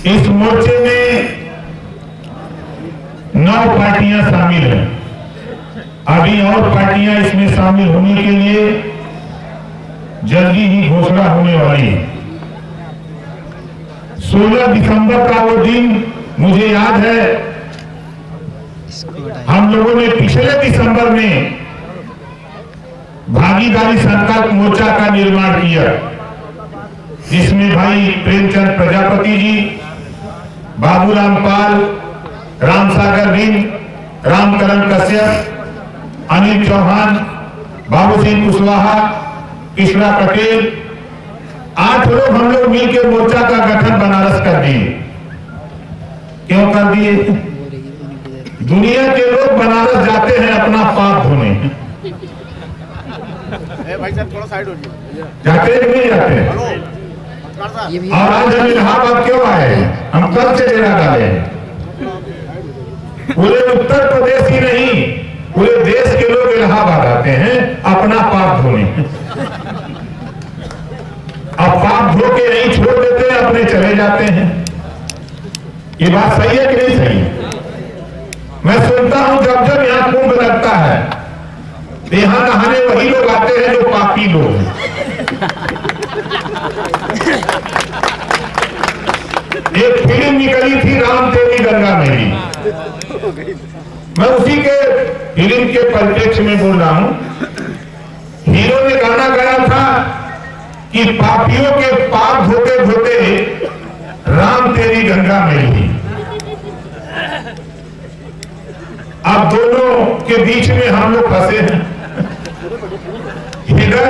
इस मोर्चे में 9 पार्टियां शामिल हैं। अभी और पार्टियां इसमें शामिल होने के लिए जल्दी ही घोषणा होने वाली है। 16 दिसंबर का वो दिन मुझे याद है, हम लोगों ने पिछले दिसंबर में भागीदारी संकल्प मोर्चा का निर्माण किया, जिसमें भाई प्रेमचंद प्रजापति जी, बाबूराम पाल, रामसागर बिन, रामकरण कश्यप, अनिल चौहान, बाबू सिंह कुशवाहा, कृष्णा पटेल, 8 लोग हम लोग मिलकर मोर्चा का गठन बनारस कर दिए। क्यों कर दिए? दुनिया के लोग बनारस जाते हैं अपना पाप धोने। भाई साहब थोड़ा साइड हो जाइए। जाते हैं नहीं जाते? और आज हम इलाहाबाद क्यों आए? हम कल से डेरा डाले। पूरे उत्तर प्रदेश ही नहीं, पूरे देश के लोग इलाहाबाद आते हैं अपना पाप धोने। अब पाप धो के नहीं छोड़ देते, अपने चले जाते हैं। ये बात सही है कि नहीं सही? मैं सुनता हूं जब जब यहाँ कुंभ लगता है, यहां नहाने वही लोग आते हैं जो पापी लोग हैं। एक फिल्म निकली थी राम तेरी गंगा मेरी, मैं उसी के फिल्म के परिप्रेक्ष्य में बोल रहा हूं। हीरो ने गाना गाया था कि पापियों के पाप धोते धोते राम तेरी गंगा मेरी। अब दोनों के बीच में हम लोग फंसे हैं, इधर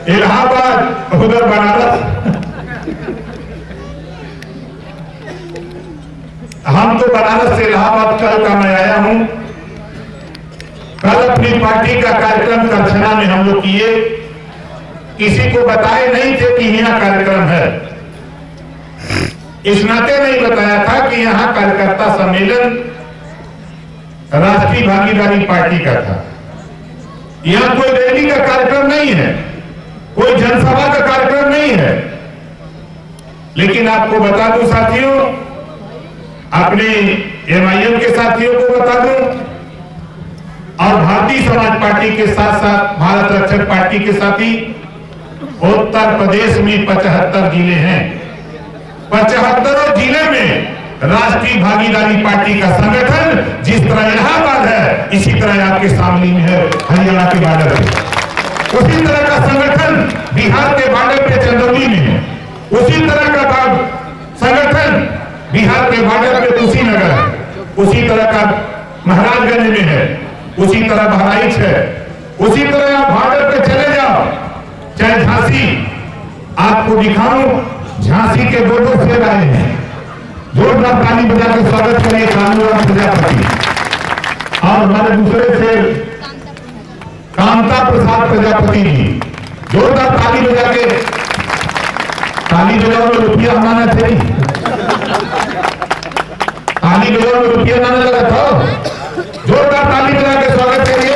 इलाहाबाद उधर बनारस। हम तो बनारस से इलाहाबाद कल का मैं आया हूं। कल अपनी पार्टी का कार्यक्रम करछना में हम लोग किए, किसी को बताए नहीं थे कि यहाँ कार्यक्रम है। इस नाते नहीं बताया था कि यहाँ कार्यकर्ता सम्मेलन राष्ट्रीय भागीदारी पार्टी का था। यहाँ कोई रैली का कार्यक्रम नहीं है। कोई जनसभा का कार्यक्रम नहीं है। लेकिन आपको बता दूं साथियों, अपने एमआईएम के साथियों को बता दूं और भारतीय समाज पार्टी के साथ साथ भारत रक्षक पार्टी के साथी, उत्तर प्रदेश में 75 जिले हैं। 75 जिले में राष्ट्रीय भागीदारी पार्टी का संगठन जिस तरह इलाहाबाद है, इसी तरह आपके सामने में है हरियाणा के बॉर्डर पे। उसी तरह का संगठन बिहार के बॉर्डर पे चंदौली में है। उसी तरह का संगठन बिहार के बॉर्डर पे कुशीनगर है। उसी तरह का महाराजगंज में है। उसी तरह बहराइच है। उसी तरह आप बॉर्डर पे चले जाओ, चाहे झांसी, आपको दिखाऊं झांसी के दो शेर आए हैं। जोरदार ताली बजा के स्वागत करिए कानूराम प्रजापति। और हमारे दूसरे शेर कामता प्रसाद प्रजापति जी। जोरदार ताली बजा के, ताली बजाओ में रुपया हमारा थे, ताली बजाओ में रुपया ना लगा था। जोरदार ताली बजा के स्वागत करिए।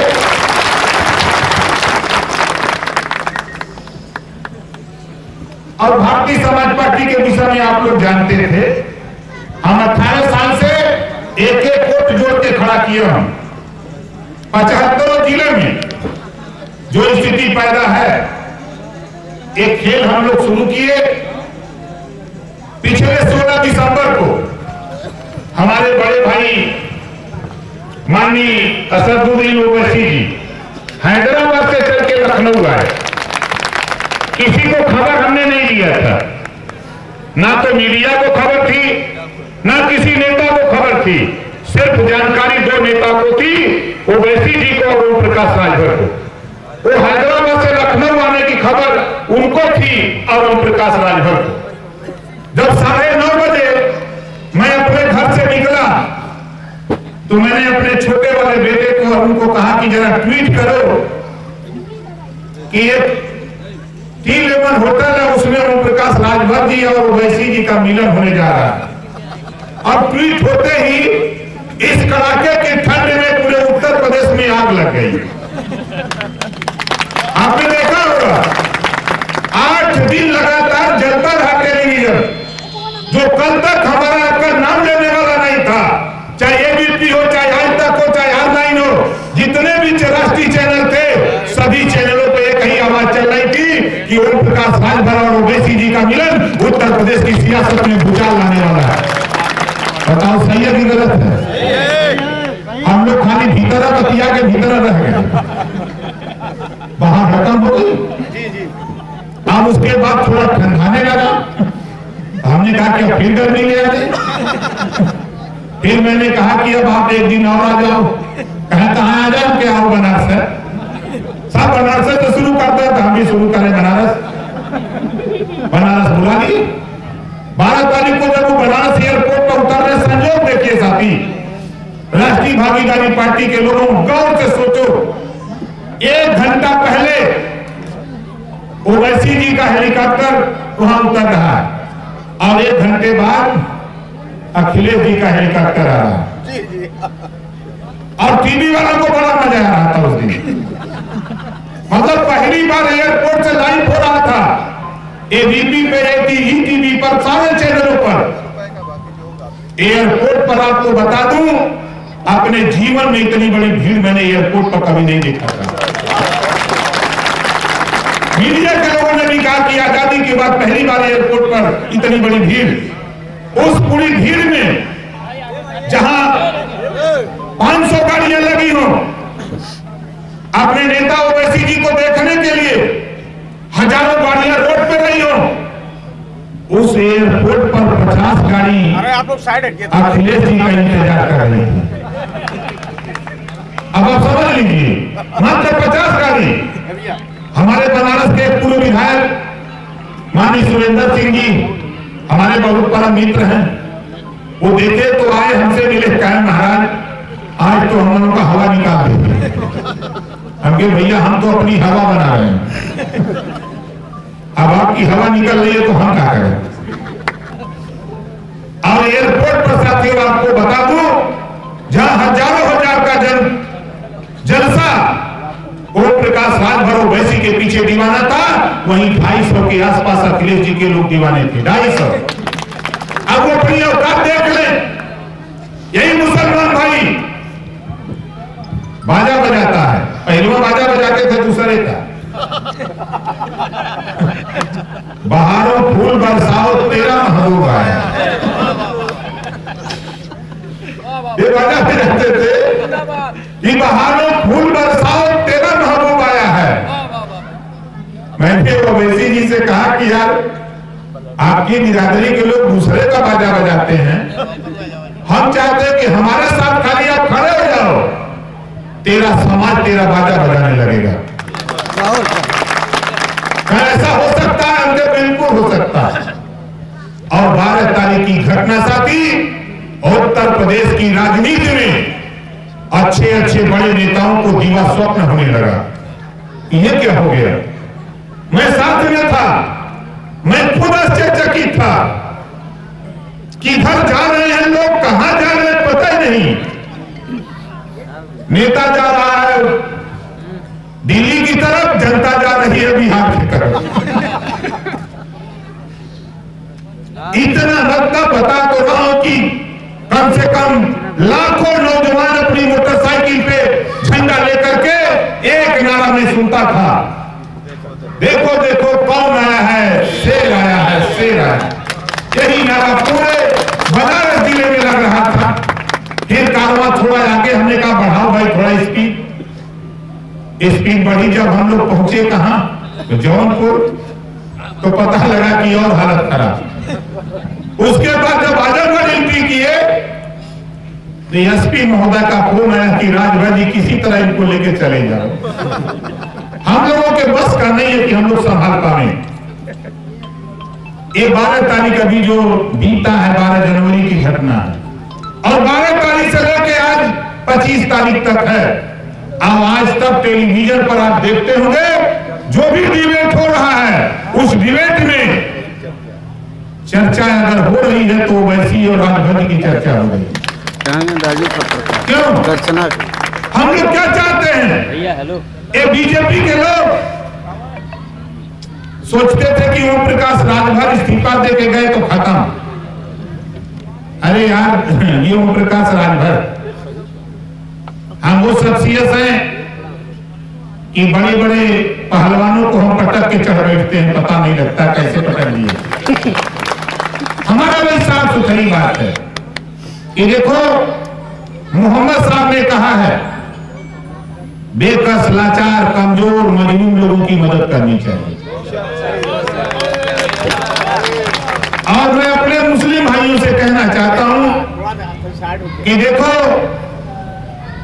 और भारतीय समाज पार्टी के विषय में आप लोग जानते थे, हम 18 साल से एक एक वोट जोड़ के खड़ा किए। हम 75 जिले में जो स्थिति पैदा है, एक खेल हम लोग शुरू किए। पिछले 16 दिसंबर को हमारे बड़े भाई माननीय असदुद्दीन ओवैसी जी हैदराबाद से चल के लखनऊ आए। किसी को खबर हमने नहीं दिया था, ना तो मीडिया को खबर थी, ना किसी नेता को खबर थी। सिर्फ जानकारी दो नेता को थी, ओवैसी जी को और ओम प्रकाश राजभर को। वो हैदराबाद से लखनऊ आने की खबर उनको थी और ओम प्रकाश राजभर को। जब 9:30 बजे मैं अपने घर से निकला तो मैंने अपने छोटे वाले बेटे को और उनको कहा कि जरा ट्वीट करो कि एक T11 होटल है, उसमें ओम प्रकाश राजभर जी और ओवैसी जी का मिलन होने जा रहा है। और ट्वीट होते ही इस कड़ाके के ठंड में पूरे उत्तर प्रदेश में आग लग गई। आपने देखा होगा 8 दिन लगातार जलता रहा टेलीविजन, जो कल तक हमारा आपका नाम लेने वाला नहीं था। चाहे एबीपी हो, चाहे आज तक हो, चाहे R9 हो, जितने भी राष्ट्रीय चैनल थे, सभी चैनलों पे एक ही आवाज चल रही थी कि ओम प्रकाश राजभर और ओवैसी जी का मिलन उत्तर प्रदेश की सियासत में भूचाल लाने वाला है। बताओ सही है कि गलत है? हम लोग खाली भीतर बतिया के भीतर रह गए, बाहर खत्म हो गई। अब उसके बाद थोड़ा ठंडाने लगा, हमने कहा कि फिर गर्मी ले आते। फिर मैंने कहा कि अब आप एक दिन और आ जाओ। कहा कहाँ आ जाओ? क्या आओ बनारस है, सब बनारस से शुरू करते हैं तो हम भी शुरू करें बनारस। बनारस बुला ली। 12 तारीख को जब वो बनारस एयरपोर्ट पर उतर रहे, संजोग देखिए साथी, राष्ट्रीय भागीदारी पार्टी के लोगों गौर से सोचो, 1 घंटा पहले ओवैसी जी का हेलीकॉप्टर वहां उतर रहा है और 1 घंटे बाद अखिलेश जी का हेलीकॉप्टर आ रहा है। और टीवी वालों को बड़ा मजा आ रहा था उस दिन। मतलब पहली बार एयरपोर्ट से लाइव हो रहा था, एबीपी पे, ईटीवी पर, सारे चैनलों पर। एयरपोर्ट पर आपको बता दूं, अपने जीवन में इतनी बड़ी भीड़ मैंने एयरपोर्ट पर कभी नहीं देखा था। मीडिया के लोगों ने भी कहा कि आजादी के बाद पहली बार एयरपोर्ट पर इतनी बड़ी भीड़। उस पूरी भीड़ में जहां 500 गाड़ियां लगी हो अपने नेता ओवैसी जी को देखने के लिए, हजारों गाड़ियां रोड पे रही हो। उस एयरपोर्ट पर 50 गाड़ी आप लोग साइड हटिए, अखिलेश जी का इंतजार कर रही थी। अब आप समझ लीजिए, मात्र 50 गाड़ी। हमारे बनारस के पूर्व विधायक माननीय सुरेंद्र सिंह जी हमारे बहुत बड़ा मित्र हैं, वो देखे तो आए, हमसे मिले, कहे महाराज आज तो हम लोगों का हवा निकाल देते। हम कहे भैया हम तो अपनी हवा बना रहे हैं, अब आपकी हवा निकल रही है तो हम क्या करें। और एयरपोर्ट पर साथियों आपको बता दूं, जहां हजारों हजार का जलसा ओम प्रकाश राजभर ओवैसी के पीछे दीवाना था, वहीं 250 के आसपास अखिलेश जी के लोग दीवाने थे, 250। अब वो अपनी औकात देख लें। यही मुसलमान भाई बाजा बजाता है, पहलवा बाजा बजाते थे दूसरे का। बहारों फूल बरसाओ तेरा महबूब आया, ये बाजा बजाते थे कि बहारों फूल बरसाओ तेरा महबूब आया है। मैंने ओवैसी जी से कहा कि यार आपकी बिरादरी के लोग दूसरे का बाजा बजाते हैं, हम चाहते हैं कि हमारे साथ खाली आप खड़े हो जाओ, तेरा समाज तेरा बाजा बजाने लगेगा। ऐसा हो सकता है? हमने बिल्कुल हो सकता है। और 12 तारीख की घटना साथी उत्तर प्रदेश की राजनीति में अच्छे अच्छे बड़े नेताओं को दीवा स्वप्न होने लगा। ये क्या हो गया? मैं साथ में था, मैं खुद आश्चर्यचकित था। किधर जा रहे हैं लोग, कहां जा रहे हैं पता ही नहीं। नेता जा रहा है दिल्ली की तरफ, जनता जा रही है बिहार की तरफ। इतना लगता बता तो रहा हूं कि कम से कम लाखों नौजवान अपनी मोटरसाइकिल पे झंडा लेकर के एक नारा में सुनता था, देखो देखो कौन आया है, शेर आया है, शेर आया है। यही नारा पूरे बनारस जिले में लग रहा था। फिर कारवां थोड़ा आगे, हमने कहा बढ़ाओ भाई थोड़ा स्पीड। स्पीड बढ़ी, जब हम लोग पहुंचे कहां, तो जौनपुर, तो पता लगा कि और हालत खराब। उसके बाद जब आजमगढ़ एंट्री किए तो एसपी महोदय का फोन आया कि राजभर जी किसी तरह इनको लेके चले जाओ, हम लोगों के बस का नहीं है कि हम लोग संभाल पाए। ये 12 तारीख अभी जो बीता है, 12 जनवरी की घटना है, और 12 तारीख से लेके आज 25 तारीख तक है। अब आज तक टेलीविजन पर आप देखते होंगे जो भी डिबेट हो रहा है, उस डिबेट में चर्चा अगर हो रही है तो वैसी और राजभर की चर्चा हो रही है। क्यों? हम लोग क्या चाहते हैं? भैया हेलो, ये बीजेपी के लोग सोचते थे कि ओम प्रकाश राजभर इस्तीफा दे के गए तो खत्म। अरे यार, ये ओम प्रकाश राजभर, हम वो शख्सियत हैं कि बड़े बड़े पहलवानों को हम पटक के चढ़ बैठते हैं, पता नहीं लगता कैसे पटक दिए। हमारा भी साफ सुथरी बात है कि देखो, मोहम्मद साहब ने कहा है बेकस, लाचार, कमजोर, मजलूम लोगों की मदद करनी चाहिए। और मैं अपने मुस्लिम भाइयों से कहना चाहता हूं कि देखो,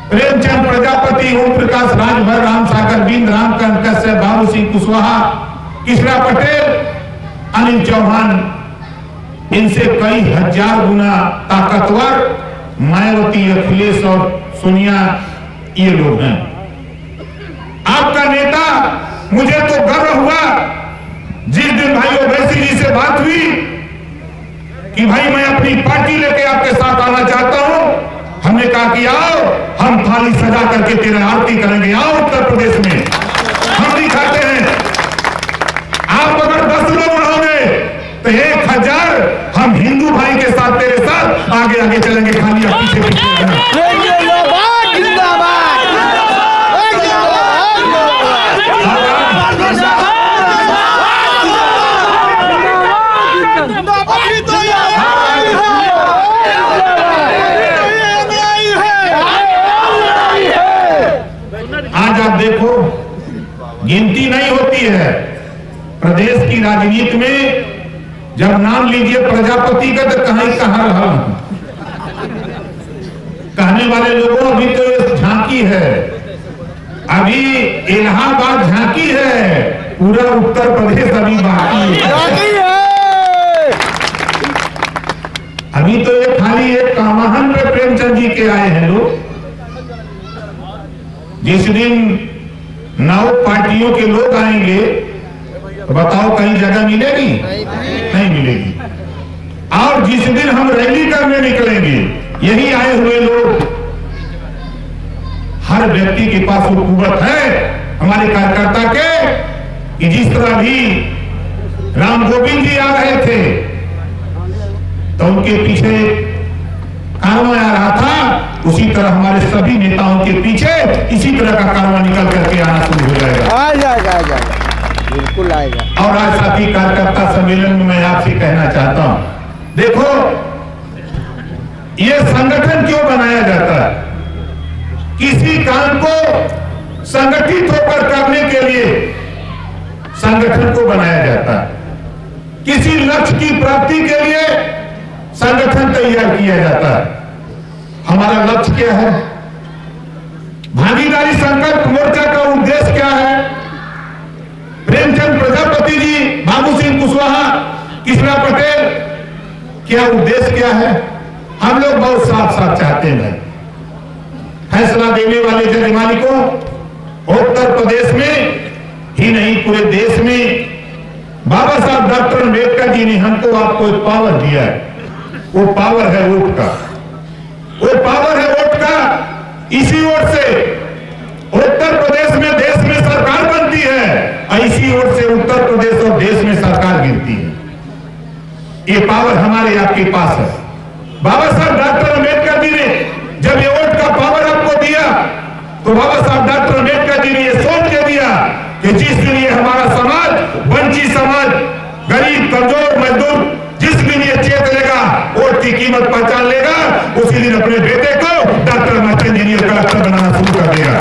प्रेमचंद प्रजापति, ओम प्रकाश राजभर, राम सागर बिंद, रामकांत कश्यप, बाबू सिंह कुशवाहा, कृष्णा पटेल, अनिल चौहान, इनसे कई हजार गुना ताकतवर मायावती, अखिलेश और सोनिया ये लोग हैं। आपका नेता, मुझे तो गर्व हुआ जिस दिन भाई ओवैसी जी से बात हुई कि भाई मैं अपनी पार्टी लेके आपके साथ आना चाहता हूं। हमने कहा कि आओ, हम थाली सजा करके तेरे आरती करेंगे, आओ उत्तर प्रदेश में हम दिखाते हैं। आप अगर 10 लोग रहोगे तो 1000 हम हिंदू भाई के साथ तेरे साथ आगे आगे चलेंगे, खाली आप पीछे पीछे आज आप देखो, गिनती नहीं होती है प्रदेश की राजनीति में। जब नाम लीजिए प्रजापति का तो कहां रहा कहने वाले लोगों, अभी तो ये झांकी है, अभी इलाहाबाद झांकी है, पूरा उत्तर प्रदेश अभी बाकी है। अभी तो ये खाली एक कामाहन पे प्रेमचंद जी के आए हैं लोग। जिस दिन 9 पार्टियों के लोग आएंगे तो बताओ कहीं जगह मिलेगी? नहीं मिलेगी। और जिस दिन हम रैली करने निकलेंगे, यही आए हुए लोग, हर व्यक्ति के पास वो कुवत है हमारे कार्यकर्ता के कि जिस तरह भी राम गोविंद जी आ रहे थे तो उनके पीछे कारवां आ रहा था, उसी तरह हमारे सभी नेताओं के पीछे इसी तरह का कारवां निकल करके आना शुरू हो जाएगा। आ जाएगा, बिल्कुल आएगा। और आज साथी कार्यकर्ता सम्मेलन में मैं आपसे कहना चाहता हूं, देखो ये संगठन क्यों बनाया जाता है? किसी काम को संगठित होकर करने के लिए संगठन को बनाया जाता है, किसी लक्ष्य की प्राप्ति के लिए संगठन तैयार किया जाता है। हमारा लक्ष्य क्या है? भागीदारी संकल्प मोर्चा का उद्देश्य क्या है? प्रेमचंद प्रजापति जी, बाबू सिंह कुशवाहा, कृष्णा पटेल, क्या उद्देश्य क्या है? हम लोग बहुत साफ साफ चाहते हैं, फैसला देने वाले जजमानी को उत्तर प्रदेश में ही नहीं पूरे देश में बाबा साहब डॉक्टर अम्बेडकर जी ने हमको आपको एक पावर दिया है। वो पावर है वोट का, वो पावर है वोट का। इसी वोट से उत्तर प्रदेश में देश में सरकार बनती है और इसी वोट से उत्तर प्रदेश और देश में सरकार गिरती है। ये पावर हमारे आपके पास है। बाबा साहब डॉक्टर अम्बेडकर जी ने जब ये वोट का पावर आपको दिया तो बाबा साहब डॉक्टर अम्बेडकर जी ने ये सोच के दिया कि जिस दिन ये हमारा समाज, वंचित समाज, गरीब, कमजोर, मजदूर, जिस दिन ये चेत लेगा, वोट की कीमत पहचान लेगा, उसी दिन अपने बेटे को डॉक्टर, मास्टर, इंजीनियर, कलेक्टर बनाना शुरू कर देगा।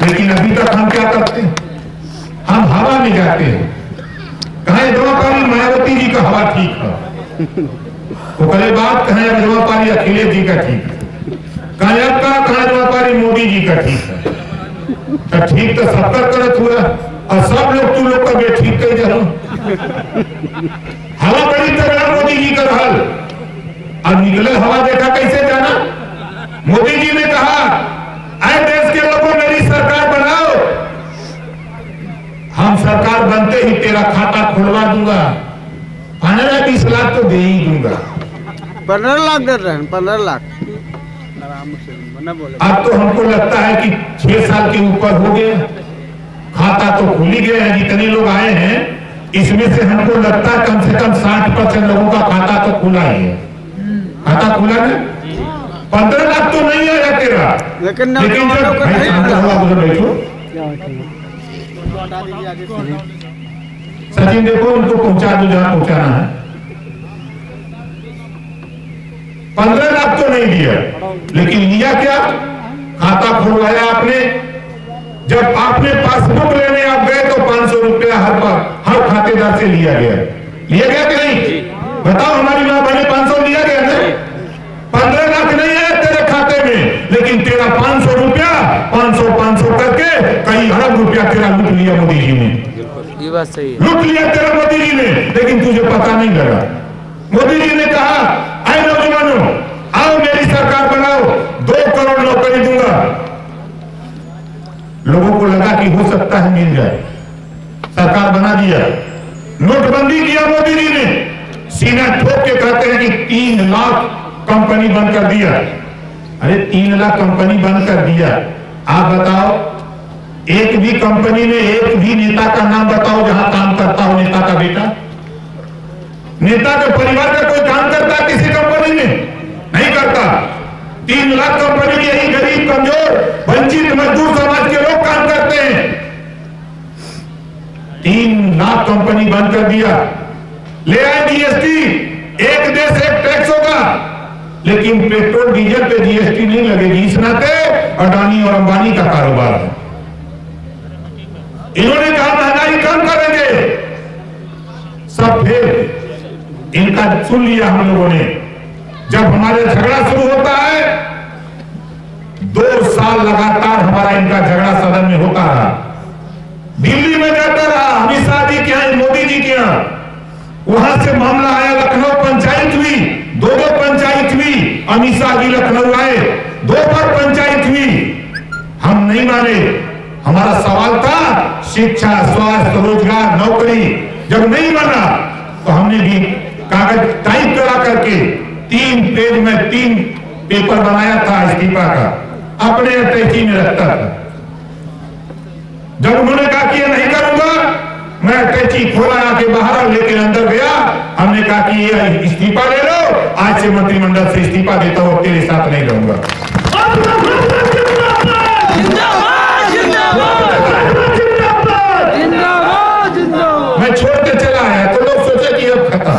लेकिन अभी तक हम क्या करते हैं? हम हवा में जाते हैं। कहे जमापारी मायावती जी का हवा ठीक है, वो कहे बात कहे जमापारी अखिलेश जी का ठीक है, कहे अब कहा जमापारी मोदी जी का ठीक है। तो ठीक तो सबका करत हुआ और सब लोग तू लोग का बे ठीक कही जा हवा बड़ी तगड़ा मोदी जी का रहल। अब निकले हवा देखा कैसे जाना? मोदी जी ने कहा आए देश के लोगों मेरी सरकार बनाओ, हम सरकार बनते ही तेरा खाता खुलवा दूंगा, 15-20 लाख तो दे ही दूंगा। 15 लाख दे रहे हैं, 15 लाख। अब तो हमको लगता है कि 6 साल के ऊपर हो गए, खाता तो खुल ही गया है। जितने लोग आए हैं इसमें से हमको लगता है कम से कम 60% लोगों का खाता तो खुला ही है। खाता खुला है, 15 लाख तो नहीं आया तेरा, लेकिन सचिन देखो उनको पहुंचा दो जहां पहुंचाना है। 15 लाख तो नहीं दिया, लेकिन लिया क्या? खाता खुलवाया आपने। जब आपने पासबुक लेने आप गए तो 500 रुपया हर खातेदार से लिया गया कि नहीं? बताओ, हमारी मां बहने 500 लिया गया ना? 15 लाख नहीं है तेरे खाते में, लेकिन तेरा 500 रुपया 500 करके कई अरब रुपया तेरा लूट लिया मोदी जी ने। ये बात सही है, लूट लिया तेरा मोदी जी ने, लेकिन तुझे पता नहीं लगा। मोदी जी ने कहा आए नौजवानों, आओ मेरी सरकार बनाओ, 2 करोड़ नौकरी दूंगा। लोगों को लगा कि हो सकता है मिल जाए, सरकार बना दिया। नोटबंदी किया मोदी जी ने, सीना ठोक के कहते हैं कि 3 लाख कंपनी बंद कर दिया। अरे 3 लाख कंपनी बंद कर दिया, आप बताओ एक भी कंपनी में एक भी नेता का नाम बताओ जहां काम करता हो नेता का बेटा? नेता के परिवार का कोई काम करता है किसी कंपनी में? नहीं करता। 3 लाख कंपनी में यही गरीब, कमजोर, वंचित, मजदूर समाज के लोग काम करते हैं। 3 लाख कंपनी बंद कर दिया। ले आए जीएसटी, एक देश एक टैक्स होगा, लेकिन पेट्रोल डीजल पे जीएसटी नहीं लगेगी। इस नाते अडानी और अंबानी का कारोबार है। इन्होंने कहा महंगाई कम करेंगे, सब फिर इनका सुन लिया हम लोगों ने। जब हमारे झगड़ा शुरू होता है, 2 साल लगातार हमारा इनका झगड़ा सदन में होता रहा। दिल्ली में जाता रहा, अमित शाह जी के यहाँ, मोदी जी के यहाँ, वहां से मामला आया, लखनऊ पंचायत हुई, 2 पंचायत हुई। अमित शाह जी लखनऊ आए, 2 बार पंचायत हुई, हम नहीं माने। हमारा सवाल था शिक्षा, स्वास्थ्य, रोजगार, नौकरी। जब नहीं माना तो हमने भी कागज टाइप करा करके 3 पेज में 3 पेपर बनाया था इस्तीफा का, अपने अटैची में रखता था। जब उन्होंने कहा कि ये नहीं करूंगा मैं कैची खोला आके बाहर, लेकिन अंदर गया, हमने कहा कि ये इस्तीफा ले लो, आज से मंत्रिमंडल से इस्तीफा देता हूं, तेरे साथ नहीं रहूंगा। मैं छोड़ के चला आया तो लोग सोचे कि अब खत्म,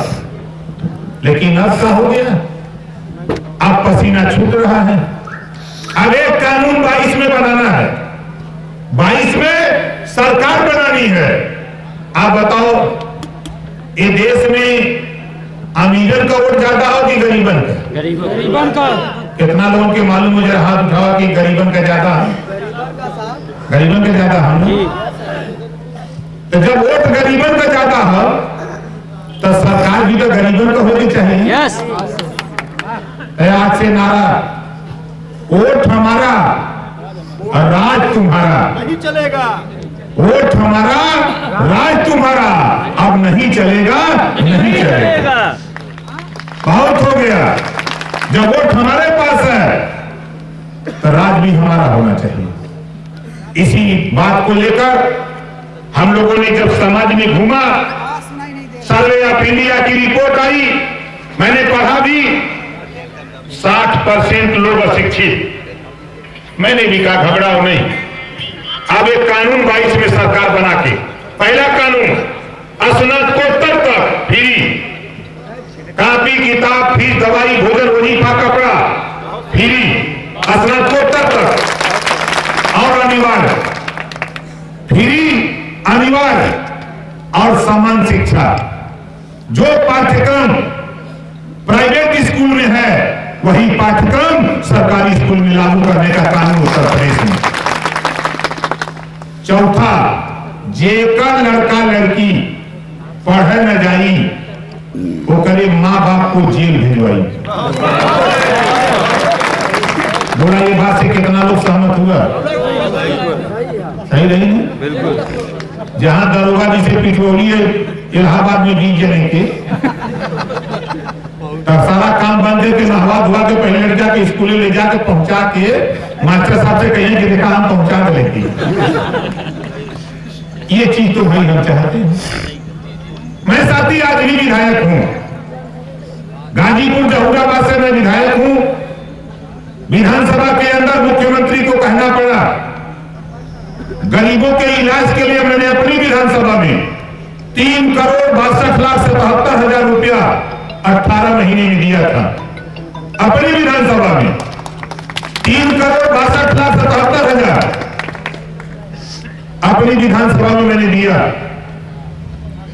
लेकिन अब क्या हो गया, अब पसीना छूट रहा है। अब एक कानून 22 में बनाना है, 22 में सरकार बनानी है। आप बताओ, ये देश में अमीरन का वोट ज्यादा हो कि गरीबन का? गरीबन का। कितना लोगों के मालूम, मुझे हाथ उठावा कि गरीबन का ज्यादा, गरीबन का ज्यादा है। तो जब वोट गरीबन का ज्यादा हो तो सरकार भी तो गरीबन का होनी चाहिए। यस। आज से नारा, वोट हमारा और राज तुम्हारा। नहीं चलेगा। वोट हमारा, राज तुम्हारा। अब नहीं चलेगा, नहीं चलेगा, बहुत हो गया। जब वोट हमारे पास है तो राज भी हमारा होना चाहिए। इसी बात को लेकर हम लोगों ने जब समाज में घूमा, सर्वे ऑफ इंडिया की रिपोर्ट आई, मैंने पढ़ा भी, 60% लोग अशिक्षित। मैंने भी कहा घबराओ नहीं, अब एक कानून 22 में सरकार बना के, पहला कानून स्नातकोत्तर तक फ्री, कापी किताब फीस दवाई भोजन वजीफा कपड़ा फ्री, स्नातकोत्तर तक, और अनिवार्य फ्री, अनिवार्य और समान शिक्षा। जो पाठ्यक्रम प्राइवेट स्कूल में है वही पाठ्यक्रम सरकारी स्कूल में लागू करने का कानून उत्तर प्रदेश में। चौथा, जेकर लड़का लड़की पढ़े न जाई वो करे माँ बाप को जेल भिजवाई। बोला ये बात से कितना लोग सहमत हुआ? सही रही है? बिल्कुल। जहां दरोगा जी से पिटवोली इलाहाबाद में बीज नहीं थे, तब सारा काम बंद करके नहवा धुआ के पहले जाके स्कूले ले जाके पहुंचा के मास्टर साहब से कहिए कि देखा हम पहुंचा देते। ये चीज तो भाई हम चाहते हैं। मैं साथी आज भी विधायक हूं, गाजीपुर जहूराबाद से मैं विधायक हूं। विधानसभा के अंदर मुख्यमंत्री को कहना पड़ा, गरीबों के इलाज के लिए मैंने अपनी विधानसभा में 3,62,77,000 रुपया 18 महीने में दिया था। अपनी विधानसभा में 3,62,77,000 अपनी विधानसभा में मैंने दिया।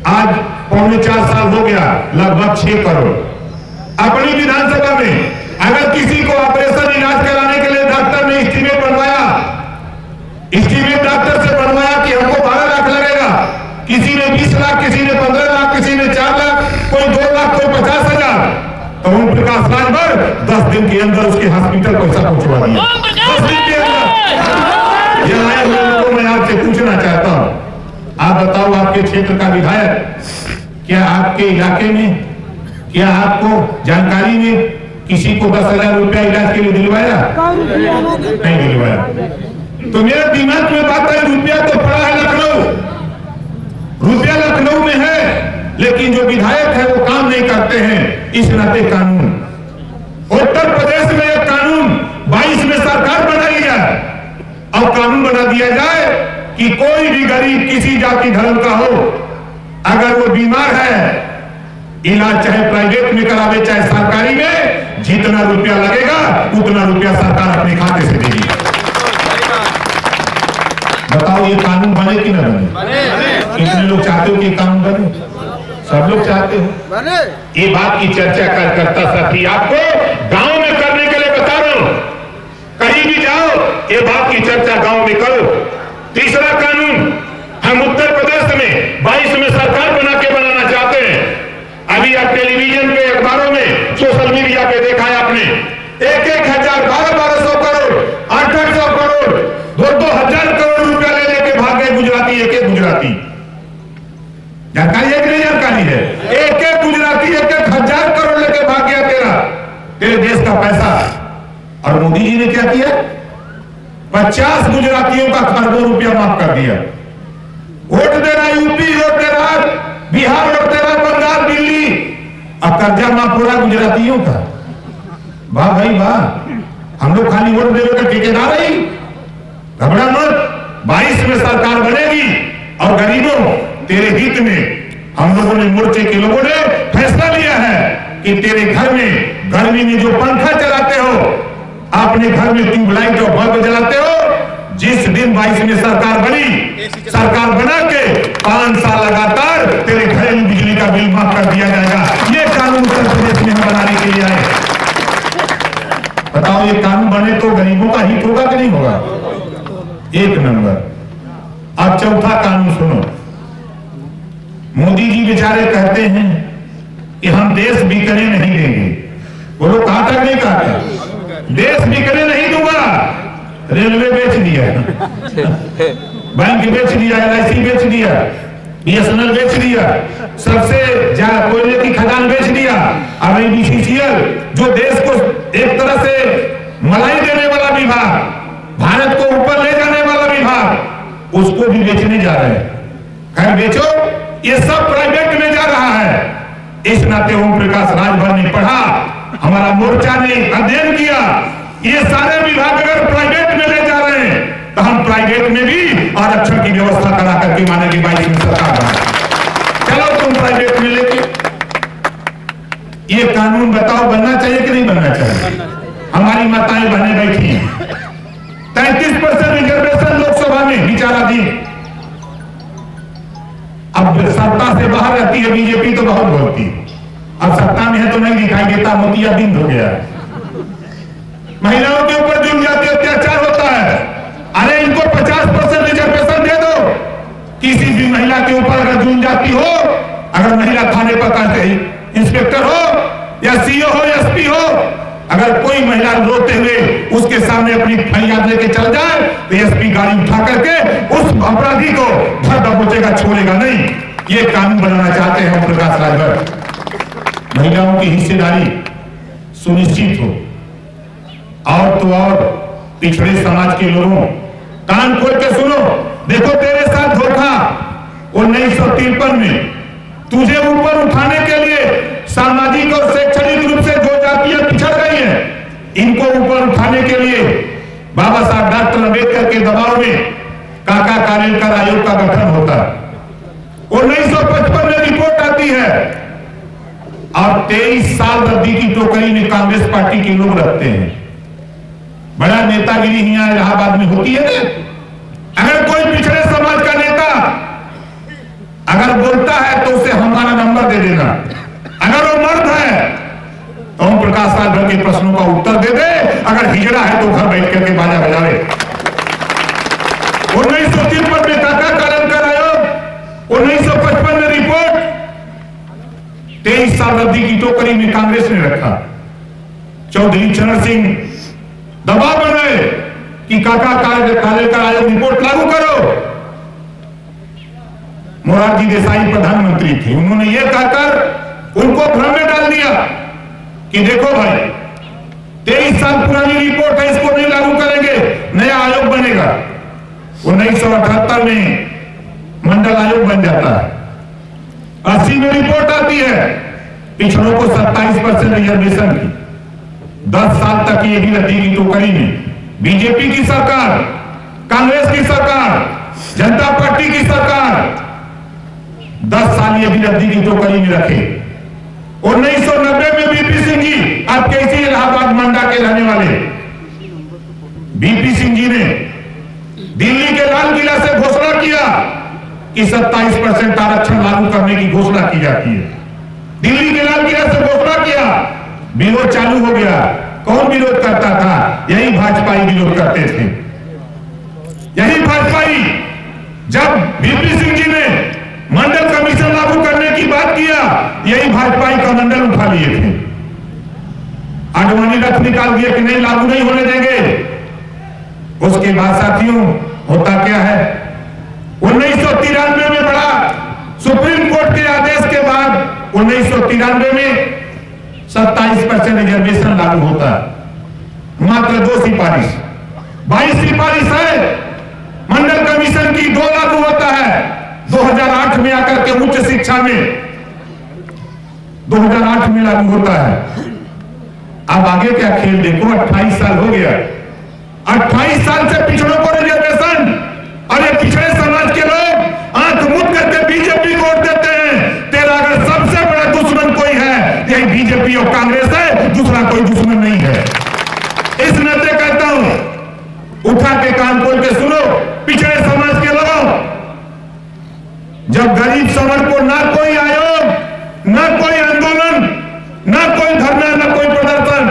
आज 3.25 साल हो गया, लगभग 6 करोड़ अपनी विधानसभा में। अगर किसी को ऑपरेशन इलाज कराने के लिए डॉक्टर ने एस्टीमेट बनवाया, एस्टीमेट डॉक्टर से बनवाया कि हमको 12 लाख लगेगा, किसी ने 20 लाख, किसी ने 15 लाख, किसी ने 4 लाख, कोई 2 लाख, कोई 50,000, तो ओम प्रकाश राजभर 10 दिन के अंदर उसके हॉस्पिटल पैसा पहुंचवा दिया। 10 दिन के अंदर। ये आए हुए लोगों मैं आपसे पूछना चाहता हूं, आप बताओ, आपके क्षेत्र का विधायक, क्या आपके इलाके में, क्या आपको जानकारी में किसी को 10,000 रुपया इलाज के लिए दिलवाया? नहीं दिलवाया। तो मेरे दिमाग में बात है, रुपया तो पड़ा है लखनऊ, रुपया लखनऊ में है, लेकिन जो विधायक है वो काम नहीं करते हैं। इस नाते कानून उत्तर प्रदेश में एक कानून 22 में सरकार बनाई जाए और कानून बना दिया जाए कि कोई भी गरीब किसी जाति धर्म का हो, अगर वो बीमार है, इलाज चाहे प्राइवेट में करावे चाहे सरकारी में, जितना रुपया लगेगा उतना रुपया सरकार अपने खाते से देगी। बताओ ये कानून बने कि ना बने? कितने लोग चाहते हो कि कानून बने? सब लोग चाहते हो। ये बात की चर्चा करता साथी आपको गांव में करने के लिए बता रहा हूं, कहीं भी जाओ ये बात की चर्चा गांव में करो। तीसरा कानून हम उत्तर प्रदेश में 22 में सरकार बना के बनाना चाहते हैं। अभी आप टेलीविजन पे, अखबारों में, सोशल मीडिया पे देखा है आपने, 1,000, 1,200 करोड़, 800 करोड़, 2,000 करोड़ रुपया ले लेके भाग गए गुजराती, एक गुजराती। जानकारी है कि नहीं जानकारी है? एक गुजराती 1,000 करोड़ लेके भाग गया तेरे देश का पैसा। और मोदी जी ने क्या किया? 50 गुजरातियों का खरबों रुपया माफ कर दिया। वोट देना यूपी, वोट देना कर्जा माफ हो रहा गुजरातियों का। वाह भाई वाह, हम लोग खाली वोट देने का ठेकेदार ही। घबरा मत, 22 में सरकार बनेगी और गरीबों तेरे हित में हम लोगों ने, मोर्चे के लोगों ने फैसला लिया है कि तेरे घर में गर्मी में जो पंखा चलाते हो, अपने घर में ट्यूबलाइट और बल्ब जलाते हो, जिस दिन 22 में सरकार बनी, सरकार बना के 5 साल लगातार तेरे घरेलू बिजली का बिल माफ कर दिया जाएगा। ये कानून उत्तर प्रदेश में हम बनाने के लिए आए। बताओ, ये कानून बने तो गरीबों का हित होगा कि नहीं होगा? एक नंबर। अब चौथा कानून सुनो। मोदी जी बेचारे कहते हैं कि हम देश बिकने नहीं देंगे। वो लोग कहां तक नहीं कहते, देश बिकने नहीं दूंगा। रेलवे बेच दिया, बैंक बेच दिया, LIC बेच दिया, BSNL बेच दिया, सबसे ज्यादा कोयले की खदान बेच दिया। अब BCCL जो देश को एक तरह से मलाई देने वाला विभाग, भारत को ऊपर ले जाने वाला विभाग, उसको भी बेचने जा रहे हैं। खैर बेचो, ये सब प्राइवेट में जा रहा है। इस नाते ओम प्रकाश राजभर ने पढ़ा, हमारा मोर्चा ने अध्ययन किया, ये सारे विभाग अगर प्राइवेट में ले जा रहे हैं तो हम प्राइवेट में भी आरक्षण की व्यवस्था करा करके मानेंगे। 22 में सरकार बना, चलो तुम प्राइवेट में लेके। ये कानून बताओ बनना चाहिए कि नहीं बनना चाहिए? हमारी माताएं बहनें बैठी हैं, 33% रिजर्वेशन लोकसभा में विचाराधीन। अब सत्ता से बाहर रहती है बीजेपी तो बहुत बोलती है, अब सत्ता में है तो नहीं दिखाई देता। मोतिया बिंद हो गया है, महिलाओं के ऊपर जुल्म जाति अत्याचार होता है। अरे इनको 50% रिजर्वेशन दे दो। किसी भी महिला के ऊपर अगर जुल्म जाति हो, अगर महिला थाने पर इंस्पेक्टर हो या CO हो या SP हो, अगर कोई महिला रोते हुए उसके सामने अपनी फरियाद लेके चल जाए तो SP गाड़ी उठा करके उस अपराधी को धर दबोचेगा, छोड़ेगा नहीं। ये कानून बनाना चाहते हैं ओम प्रकाश राजभर। महिलाओं की हिस्सेदारी सुनिश्चित हो। और तो और पिछड़े समाज के लोगों, कान खोल के सुनो। देखो तेरे साथ धोखा 1953 में तुझे ऊपर उठाने के लिए सामाजिक और शैक्षणिक रूप से जो जातियां पिछड़ गई हैं, इनको ऊपर उठाने के लिए बाबा साहब डॉक्टर अम्बेडकर के दबाव में काका कालेलकर आयोग का गठन होता है। 1955 में रिपोर्ट आती है और 23 साल रद्दी की टोकरी में कांग्रेस पार्टी के लोग रखते हैं। बड़ा नेतागिरी यहां इलाहाबाद में होती है ना। अगर कोई पिछड़े समाज का नेता अगर बोलता है तो उसे हमारा नंबर दे देना। अगर वो मर्द है तो ओम प्रकाश राजभर के प्रश्नों का उत्तर दे दे, अगर हिजड़ा है तो घर बैठ करके बाजा बजावे। 1953 में काका कालेलकर आयोग, 1955 में रिपोर्ट, 23 साल रद्दी की टोकरी में कांग्रेस ने रखा। चौधरी चरण सिंह दबाव बनाए कि काका कालेलकर आयोग रिपोर्ट लागू करो। मोरारजी देसाई प्रधानमंत्री थे, उन्होंने यह कहकर उनको भ्रम में डाल दिया कि देखो भाई 23 साल पुरानी रिपोर्ट है, इसको नहीं लागू करेंगे, नया आयोग बनेगा। 1978 में मंडल आयोग बन जाता है। 80 में रिपोर्ट आती है, पिछड़ों को 27% रिजर्वेशन की। 10 साल तक ये भी रद्दी की टोकरी में बीजेपी की सरकार, कांग्रेस की सरकार, जनता पार्टी की सरकार 10 साल ये भी रद्दी की टोकरी में रखे। 1990 में बीपी सिंह जी, आप कैसे इलाहाबाद मंडा के रहने वाले बीपी सिंह जी ने दिल्ली के लाल किला से घोषणा किया कि 27% आरक्षण लागू करने की घोषणा की जाती है। दिल्ली के लाल किला से घोषणा किया, विरोध चालू हो गया। कौन विरोध करता था? यही भाजपाई विरोध करते थे। यही भाजपाई, जब बीपी सिंह जी ने मंडल कमीशन लागू करने की बात किया, यही भाजपाई का मंडल उठा लिए थे। आडवाणी रथ निकाल दिया कि नहीं, लागू नहीं होने देंगे। उसके बाद साथियों होता क्या है, 1993 में बड़ा सुप्रीम कोर्ट के आदेश के बाद 1993 में 27% रिजर्वेशन लागू होता है। मात्र 2 सिफारिश, 22 सिफारिश है मंडल कमीशन की, 2 लागू होता है 2008 में आकर के उच्च शिक्षा में 2008 में लागू होता है। अब आगे क्या खेल देखो, 28 साल हो गया, 28 साल से पिछड़ों को रिजर्वेशन, और ये पिछड़े समाज के लोग आंख मूंद करके बीजेपी को वोट देते हैं। तेरा अगर सबसे बड़ा दुश्मन कोई है, यही बीजेपी और कांग्रेस है, दूसरा कोई दुश्मन नहीं है। इस नाते कहता हूं, उठा के कान खोल के सुनो पिछड़े समाज के लोगों, जब गरीब समाज को ना कोई आयोग, ना कोई आंदोलन, ना कोई धरना, ना कोई प्रदर्शन,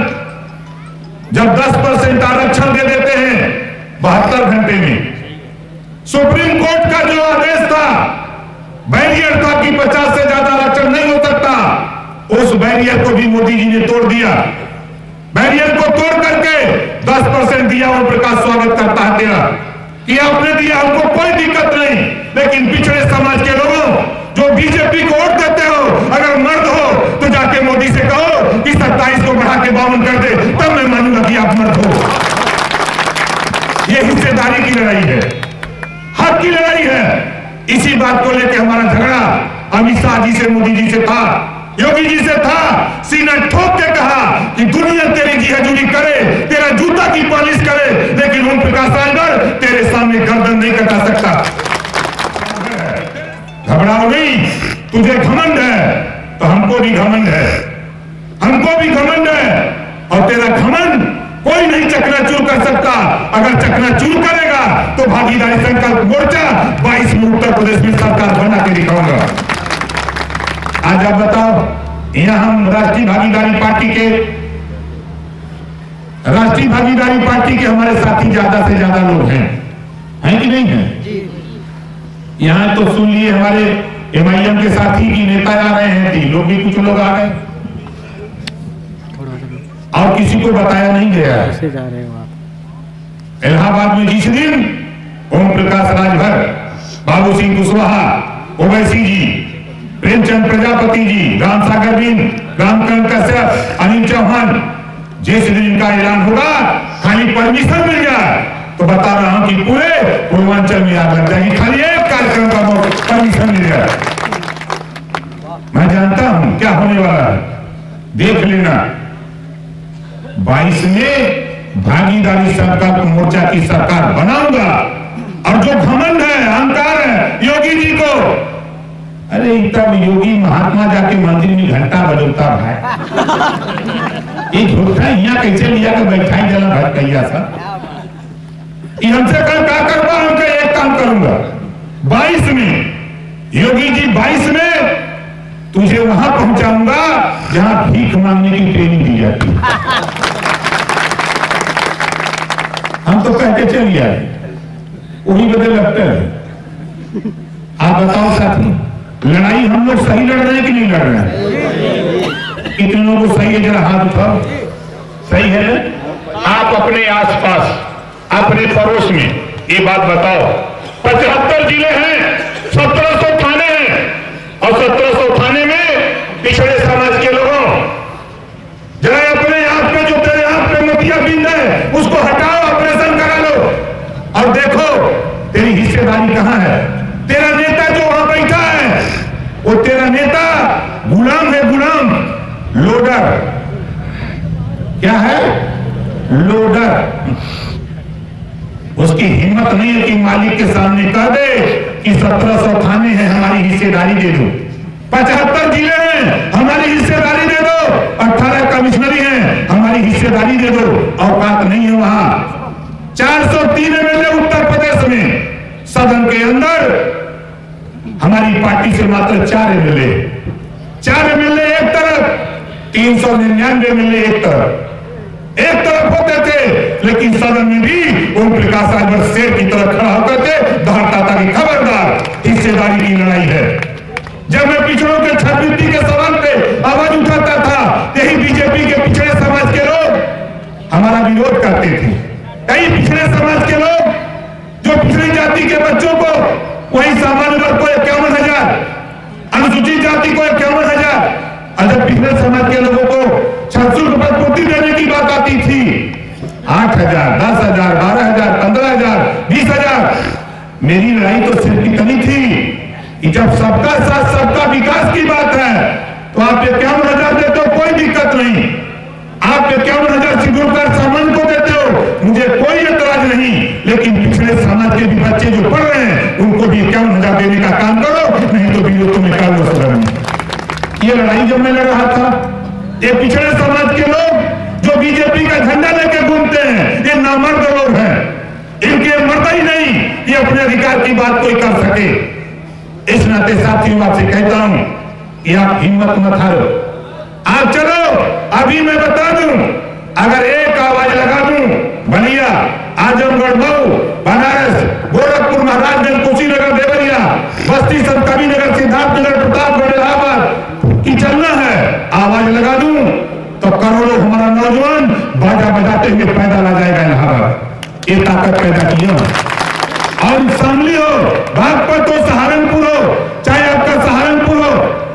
जब 10% आरक्षण दे देते हैं 72 घंटे में, सुप्रीम कोर्ट का जो आदेश था, बैरियर था कि 50 से ज्यादा आरक्षण नहीं हो सकता, उस बैरियर को भी मोदी जी ने तोड़ दिया। बैरियर को तोड़ करके 10% दिया। ओम प्रकाश स्वागत करता है तेरा कि आपने दिया, हमको कोई दिक्कत नहीं, लेकिन पिछड़े समाज के लोगों जो बीजेपी को वोट देते हो, अगर मर्द हो तो जाके मोदी से कहो कि 27 को बढ़ा के 52 कर दे, तब मैं मानूंगा कि आप मर्द हो। ये हिस्सेदारी की लड़ाई है, हक की लड़ाई है। इसी बात को लेकर हमारा झगड़ा अमित शाह जी से, मोदी जी से था, योगी जी से था। सीना ठोक के कहा कि दुनिया तेरी की हजूरी करे, तेरा जूता की पॉलिश करे, लेकिन ओम प्रकाश राजभर तेरे सामने गर्दन नहीं कटा सकता। घबराओ नहीं, तुझे घमंड है तो हमको भी घमंड है, हमको भी घमंड है, और तेरा घमंड कोई नहीं चकनाचूर कर सकता। अगर चकनाचूर करेगा तो भागीदारी संकल्प मोर्चा 22 में उत्तर प्रदेश में सरकार बना के दिखाऊंगा। आज आप बताओ, यहां हम राष्ट्रीय भागीदारी पार्टी के हमारे साथी ज्यादा से ज्यादा लोग हैं कि नहीं है? यहां तो सुन लिए हमारे MIM के साथी की नेता आ रहे हैं, 3 लोग भी, कुछ लोग आ गए और किसी को बताया नहीं गया। जा रहे हो आप इलाहाबाद में जिस दिन ओम प्रकाश राजभर, बाबू सिंह कुशवाहा, ओवैसी जी, प्रेमचंद प्रजापति जी, रामसागर बिन, रामकरण कश्यप, अनिल चौहान, जिस दिन इनका ऐलान होगा, खाली परमिशन मिल जाए तो बता रहा हूं कि पूरे पूर्वांचल में आग लग जाएगी, खाली एक कार्यक्रम का परमिशन मिल जाए। मैं जानता हूं क्या होने वाला है, देख लेना। 22 में भागीदारी संकल्प मोर्चा की सरकार बनाऊंगा, और जो घमंड है, अहंकार है योगी जी को, अरे तब योगी महात्मा जाके मंदिर में घंटा बजता भाई, ये झूठा यहाँ कैसे लिया कर बैठा ही जला भर कैया सा, हमसे कल क्या करवा, हमके एक काम करूंगा 22 में, योगी जी 22 में तुझे वहां पहुंचाऊंगा जहां भीख मांगने की ट्रेनिंग दी जाती है। हम तो कहते चल आए, वही बदल लगते हैं। आप बताओ साथी, लड़ाई हम लोग सही लड़ रहे हैं कि नहीं लड़ रहे हैं? कितने लोगों को सही है, जरा हाथ उठाओ। सही है ना? आप अपने आसपास, अपने पड़ोस में ये बात बताओ, 75 जिले हैं, 1700 थाने हैं, और 1700 थाने में पिछड़े समाज के लोगों, जरा अपने आप पे, जो तेरे आप पे मोतियाबिंद है, उसको हटाओ, ऑपरेशन करा लो, और देखो तेरी हिस्सेदारी कहां है। तेरा नेता जो वहां बैठा है, वो तेरा नेता गुलाम है, गुलाम, लोडर। क्या है? लोडर। उसकी हिम्मत नहीं है कि मालिक के सामने कह दे कि 1700 थाने हैं, हमारी हिस्सेदारी दे दो, 75 जिले हैं, हमारी हिस्सेदारी दे दो, 18 कमिश्नरी हैं, हमारी हिस्सेदारी दे दो। औकात नहीं है वहां। 403 MLA उत्तर प्रदेश में, सदन के अंदर हमारी पार्टी से मात्र 4 MLA एक तरफ, 399 MLA एक तरफ होते थे, लेकिन सदन में भी ओम प्रकाश राजभर शेर की तरह खड़ा होकर के दहाड़ता था कि खबरदार, हिस्सेदारी की लड़ाई है। जब मैं पिछड़ों के छात्रवृत्ति के सवाल पे आवाज उठाता था, यही बीजेपी के पिछड़े समाज के लोग हमारा विरोध करते थे। कई पिछड़े समाज के लोग जो पिछड़ी जाति के बच्चों को, वही सामान्य वर्ग को 51,000, अनुसूचित जाति को 51,000, अगर पिछड़े समाज के लोगों को छात्र पदपूर्ति देने की बात आती थी, 8,000, 10,000, 12,000, 15,000, 20,000। मेरी लड़ाई तो सिर्फ इतनी थी कि जब सबका साथ सबका विकास की बात है, तो तो आप 51,000 देते हो, कोई दिक्कत नहीं। आप 51,000 सिक्योर सामान को देते हो, मुझे कोई एतराज नहीं। लेकिन पिछड़े समाज के भी बच्चे जो पढ़ रहे हैं उनको भी 51,000 देने का काम करो, नहीं तो भी तुम्हें निकाल लो सदन में। ये लड़ाई जब मैं लड़ रहा था, ये पिछड़े समाज के लोग जो बीजेपी का झंडा लेके घूमते हैं, ये नामर्द लोग हैं, इनके मर्दा ही नहीं ये अपने अधिकार की बात कोई कर सके। इस नाते साथियों आपसे कहता हूं कि आप हिम्मत मत हारो, आप चलो। अभी मैं बता दूं, अगर एक आवाज लगा दूं, बलिया, आजमगढ़, मऊ, बनारस, गोरखपुर, महाराजगंज, कुशीनगर, देवरिया, बस्ती, संतकबीरनगर, सिद्धार्थनगर, प्रतापगढ़, इलाहाबाद की चलना है, आवाज लगा दूं तो करोड़ों हमारा नौजवान बाजा बजाते हुए पैदल आ जाएगा इलाहाबाद। ये ताकत पैदा की और शामली हो, बागपत हो, सहारनपुर हो, चाहे आपका सहारनपुर हो,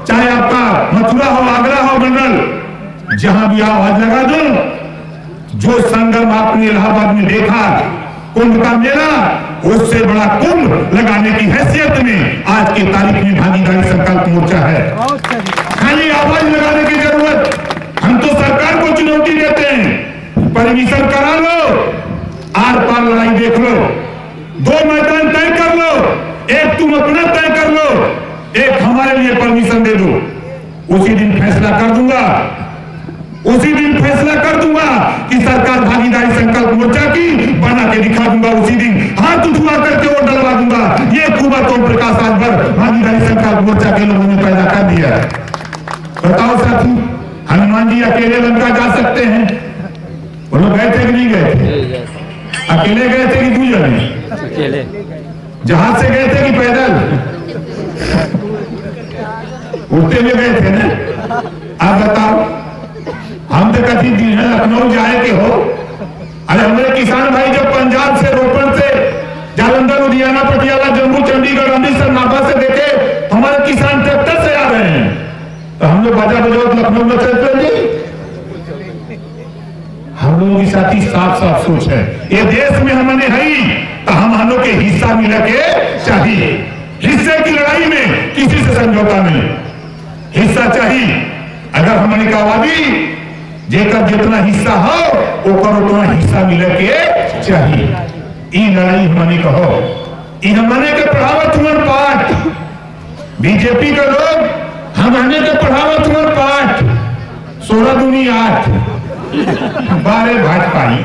चाहे आपका मथुरा हो, आगरा हो, मंडल, जहां भी आवाज लगा दूं, जो संगम आपने इलाहाबाद में देखा, कुंभ का मेला, उससे बड़ा कुंभ लगाने की हैसियत में आज की तारीख में भागीदारी संकल्प मोर्चा है। खाली आवाज लगाने की जरूरत, हम तो सरकार को चुनौती देते हैं, परमिशन करा लो, आर पार लड़ाई देख लो, 2 मैदान तय कर लो, एक तुम अपना तय कर लो, एक हमारे लिए परमिशन दे दो, उसी दिन फैसला कर दूंगा, उसी दिन फैसला कर दूंगा कि सरकार भागीदारी संकल्प मोर्चा की बना के दिखा दूंगा, उसी दिन हाथ उठवा करके वोट डलवा दूंगा। ये कुबत ओम प्रकाश आज भर भागीदारी संकल्प मोर्चा के लोगों ने पैदा कर दिया है। बताओ साथी, हनुमान जी अकेले लंका जा सकते हैं? वो लोग गए थे कि नहीं गए थे? अकेले गए थे कि 2 जने? अकेले। जहाज से गए थे कि पैदल? उड़ते हुए गए थे ना? आप बताओ, हम तो कभी दिन है लखनऊ जाए के हो। अरे हमारे किसान भाई जब पंजाब से, रोपण से, जालंधर, लुधियाना, पटियाला, जम्मू, चंडीगढ़, अमृतसर, नाभा से देखे, हमारे किसान ट्रैक्टर से आ रहे हैं, तो हम लोग बाजा बजाओ लखनऊ में चलते हैं। हम लोगों की साथी साफ साफ सोच है, ये देश में हमने है ही, तो हम लोग के हिस्सा मिला के चाहिए। हिस्से की लड़ाई में किसी से समझौता नहीं, हिस्सा चाहिए। अगर हमने कहा भी जेकर जितना हिस्सा हो ओकर उतना हिस्सा मिले के चाहिए। ई लड़ाई हमने कहो, ई हमने के पढ़ावत हुआ पाठ, बीजेपी के लोग हमने के पढ़ावत हुआ पाठ, 16 दूनी 8, 12 भाजपाई,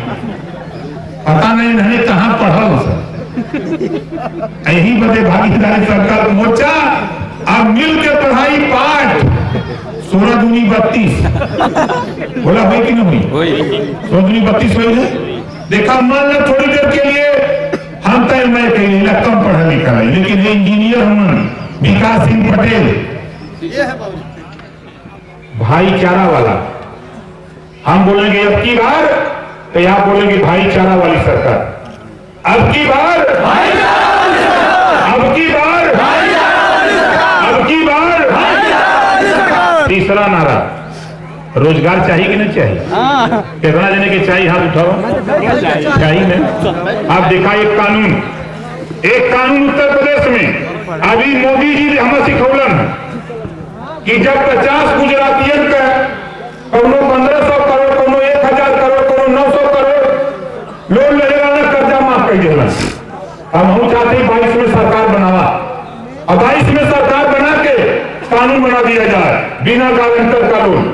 पता नहीं इन्होंने कहां पढ़ल सर। यही बदे भागीदारी संकल्प मोर्चा अब मिल के पढ़ाई पाठ, 16 दूनी 32, बोला भाई कि नहीं हुई? 16 दूनी 32 हुई है। देखा, मान लो थोड़ी देर के लिए हम तय मैं कहीं कम पढ़ा लिखा है, लेकिन इंजीनियर हम विकास सिंह पटेल भाईचारा वाला, हम बोलेंगे अब की बार, तो आप बोलेंगे भाईचारा वाली सरकार, अब की बार, अब की बार, अब की बार। तीसरा नारा, रोजगार चाहिए कि नहीं चाहिए? कितना देने के चाहिए? हाथ उठाओ। चाहिए ना? आप देखा एक कानून उत्तर प्रदेश में अभी मोदी जी ने हमें सिखौलन कि जब 50 गुजरातियन का कोनो 1500 करोड़, कोनो 1000 करोड़, कोनो 900 करोड़ लोन लेगा ना, कर्जा माफ कर देगा। अब हम चाहते हैं 22 में सरकार बनावा, और 22 में सरकार बना के कानून बना दिया जाए, बिना गारंटर का लोन,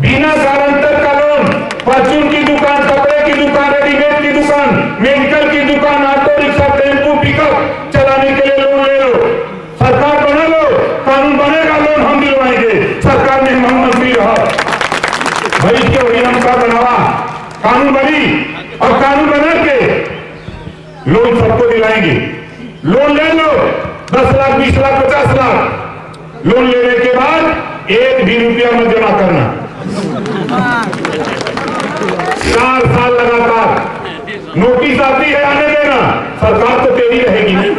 बिना गारंटर का लोन, परचून की दुकान, कपड़े की दुकान, रेडीमेड की दुकान, मेडिकल की दुकान, ऑटो रिक्शा, टेम्पो, पिकअप चलाने के लिए लोन ले लो, सरकार बना लो, कानून बनेगा, लोन हम दिलवाएंगे, सरकार में हम मंत्री रहा भाई के वही हम का बनावा, कानून बनी और कानून बना के लोन सबको दिलाएंगे। लोन ले लो, 10 लाख, 20 लाख, 50 लाख, लोन लेने के बाद 1 भी रुपया मत जमा करना, 4 साल लगातार नोटिस आती है आने देना, सरकार तो तेरी रहेगी नहीं,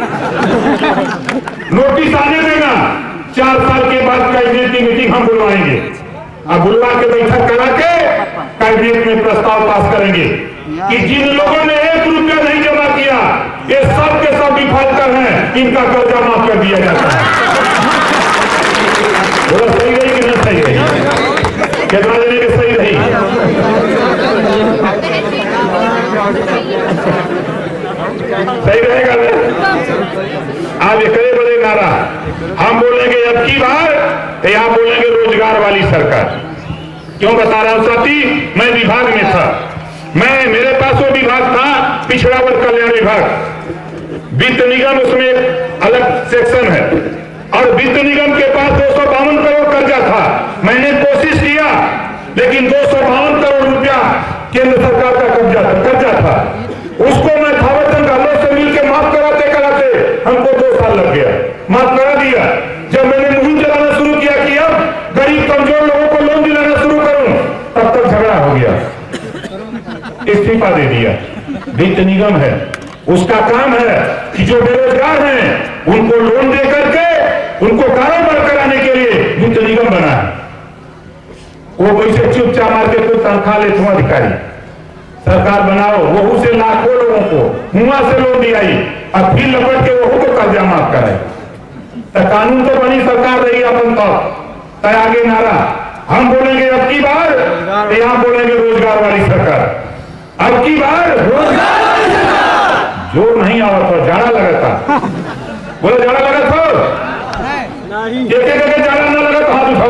नोटिस आने देना, 4 साल के बाद कैबिनेट की मीटिंग हम बुलवाएंगे, अब बुलवा के बैठक करा के कैबिनेट में प्रस्ताव पास करेंगे कि जिन लोगों ने 1 रुपया नहीं जमा किया, ये सब के सब डिफॉल्टर हैं, इनका कर्जा माफ कर दिया जाता है। बोला सही गई कि नहीं सही? कितना देने के सही रही? सही रहेगा ना? आज एक बड़े नारा हम बोलेंगे अब की बार, तो यहाँ बोलेंगे रोजगार वाली सरकार। क्यों बता रहा हूं साथी? मैं विभाग में था, मेरे पास वो विभाग था पिछड़ा वर्ग कल्याण विभाग, वित्त निगम उसमें अलग सेक्शन है, और वित्त निगम के पास 252 करोड़ कर्जा था। मैंने कोशिश किया, लेकिन 252 करोड़ रुपया केंद्र सरकार का कर्जा था। उसको मैं थावरचंद गहलोत से मिलकर माफ कराते हमको 2 साल लग गया, माफ करा दिया। जब मैंने मुहिम चलाना शुरू किया कि अब गरीब कमजोर लोगों को लोन दिलाना शुरू करूं, तब तक झगड़ा हो गया, इस्तीफा दे दिया। वित्त निगम है, उसका काम है कि जो बेरोजगार हैं उनको लोन दे करके उनको कारोबार कराने के लिए वित्त निगम बना है। वो वैसे चुपचाप मार के कोई तनख्वाह ले तुम अधिकारी, सरकार बनाओ, वहू से लाखों लोगों को हुआ से लोन दिलाई, और फिर लपट के वहू को कर्जा माफ कराए। तो कानून तो बनी सरकार रही अपन तो आगे नारा हम बोलेंगे अब की बार, तो यहाँ बोलेंगे रोजगार वाली सरकार। अब की बार रोजगार वाली सरकार। जोर नहीं आवा था, जाड़ा लगा था, बोले जाड़ा लगा था, एक जाड़ा ना लगा तो हाथ उठा